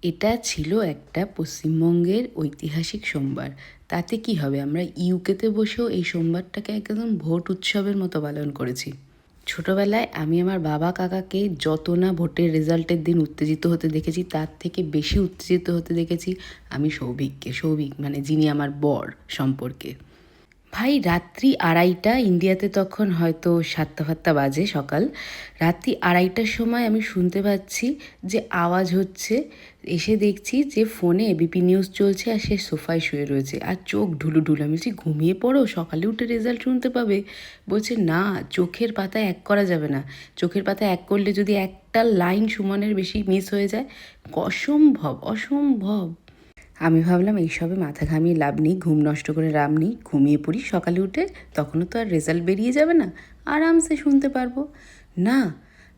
এটা ছিল একটা পশ্চিমবঙ্গের ঐতিহাসিক সোমবার। তাতে কি হবে, আমরা ইউকেতে বসেও এই সোমবারটাকে একদম ভোট উৎসবের মতো পালন করেছি। ছোটবেলায় আমি আমার বাবা কাকাকে যত না ভোটের রেজাল্টের দিন উত্তেজিত হতে দেখেছি, তার থেকে বেশি উত্তেজিত হতে দেখেছি আমি সৌভিককে। সৌভিক মানে যিনি আমার বর সম্পর্কে। ভাই, রাত্রি 2:30, ইন্ডিয়াতে তখন হয়তো 7টা বাজে সকাল। রাত্রি 2:30টার সময় আমি শুনতে পাচ্ছি যে আওয়াজ হচ্ছে। এসে দেখছি যে ফোনে এবিপি নিউজ চলছে আর সে সোফায় শুয়ে রয়েছে আর চোখ ঢুলুঢুলু। আমি বলছি ঘুমিয়ে পড়ো, সকালে উঠে রেজাল্ট শুনতে পাবে। বলছে না, চোখের পাতা এক করা যাবে না। চোখের পাতা এক করলে যদি একটা লাইন সুমনের বেশি মিস হয়ে যায়, অসম্ভব অসম্ভব। আমি ভাবলাম এইসবে মাথা ঘামিয়ে লাভ নেই, ঘুম নষ্ট করে লাভ নেই, ঘুমিয়ে পড়ি। সকালে উঠে তখনও তো আর রেজাল্ট বেরিয়ে যাবে না, আরামসে শুনতে পারবো। না,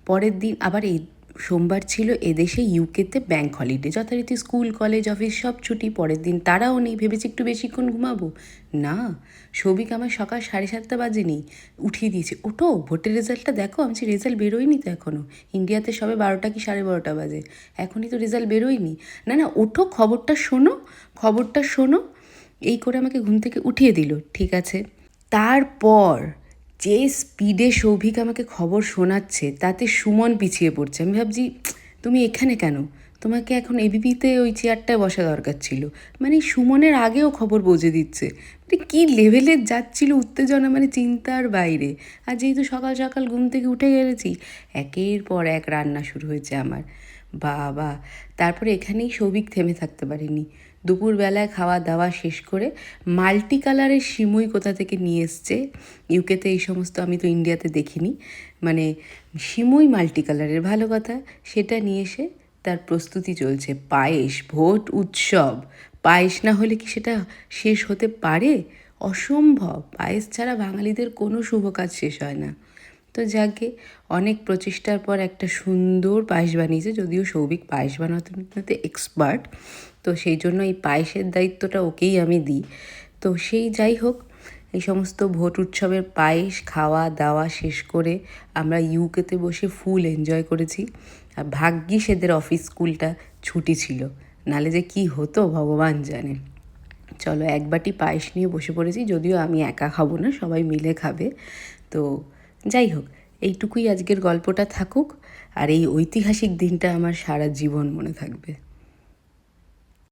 পরের দিন আবার এই সোমবার ছিল এদেশে ইউকেতে ব্যাঙ্ক হলিডে, যথারীতি স্কুল কলেজ অফিস সব ছুটি। পরের দিন তারাও নেই, ভেবেছি একটু বেশিক্ষণ ঘুমাবো। না, সৌভিক আমার সকাল 7:30 বাজেনি উঠিয়ে দিয়েছে, ওঠো ভোটের রেজাল্টটা দেখো। আমি বলছি রেজাল্ট বেরোয়নি তো এখনও, ইন্ডিয়াতে সবে 12টা কি 12:30 বাজে, এখনই তো রেজাল্ট বেরোয়নি। না না, ওঠো, খবরটা শোনো, খবরটা শোনো। এই করে আমাকে ঘুম থেকে উঠিয়ে দিল। ঠিক আছে, তারপর যে স্পিডে সৌভিক আমাকে খবর শোনাচ্ছে তাতে সুমন পিছিয়ে পড়ছে। আমি ভাবছি তুমি এখানে কেন, তোমাকে এখন এবিপিতে ওই চেয়ারটায় বসা দরকার ছিল। মানে সুমনের আগেও খবর পৌঁছে দিচ্ছে। মানে কী লেভেলের যাচ্ছিল উত্তেজনা, মানে চিন্তার বাইরে। আর যেহেতু সকাল সকাল ঘুম থেকে উঠে গেছি, একের পর এক রান্না শুরু হয়েছে আমার। বাবা, তারপরে এখানেই সৌভিক থেমে থাকতে পারিনি। দুপুরবেলায় খাওয়া দাওয়া শেষ করে মাল্টি কালারের সিমুই কোথা থেকে নিয়ে এসছে। ইউকেতে এই সমস্ত আমি তো ইন্ডিয়াতে দেখিনি। মানে সিমুই মাল্টি কালারের, ভালো কথা। সেটা নিয়ে এসে তার প্রস্তুতি চলছে। পায়েস, ভোট উৎসব, পায়েস না হলে কি সেটা শেষ হতে পারে? অসম্ভব। পায়েস ছাড়া বাঙালিদের কোনো শুভ কাজ শেষ হয় না। তো যাকে অনেক প্রচেষ্টার পর একটা সুন্দর পায়েস বানিয়েছে, যদিও সৌভিক পায়েস বানাতে এক্সপার্ট, তো সেই জন্য এই পায়েসের দায়িত্বটা ওকেই আমি দিই। তো সেই যাই হোক, এই সমস্ত ভোট উৎসবের পায়েস খাওয়া দাওয়া শেষ করে আমরা ইউকেতে বসে ফুল এনজয় করেছি। আর ভাগ্যিস এদের অফিস স্কুলটা ছুটি ছিল, নালে যে কি হতো ভগবান জানে। চলো, এক বাটি পায়েস নিয়ে বসে পড়েছি, যদিও আমি একা খাবো না, সবাই মিলে খাবে। তো যাই হোক, এইটুকুই আজকের গল্পটা থাকুক। আর এই ঐতিহাসিক দিনটা আমার সারা জীবন মনে থাকবে।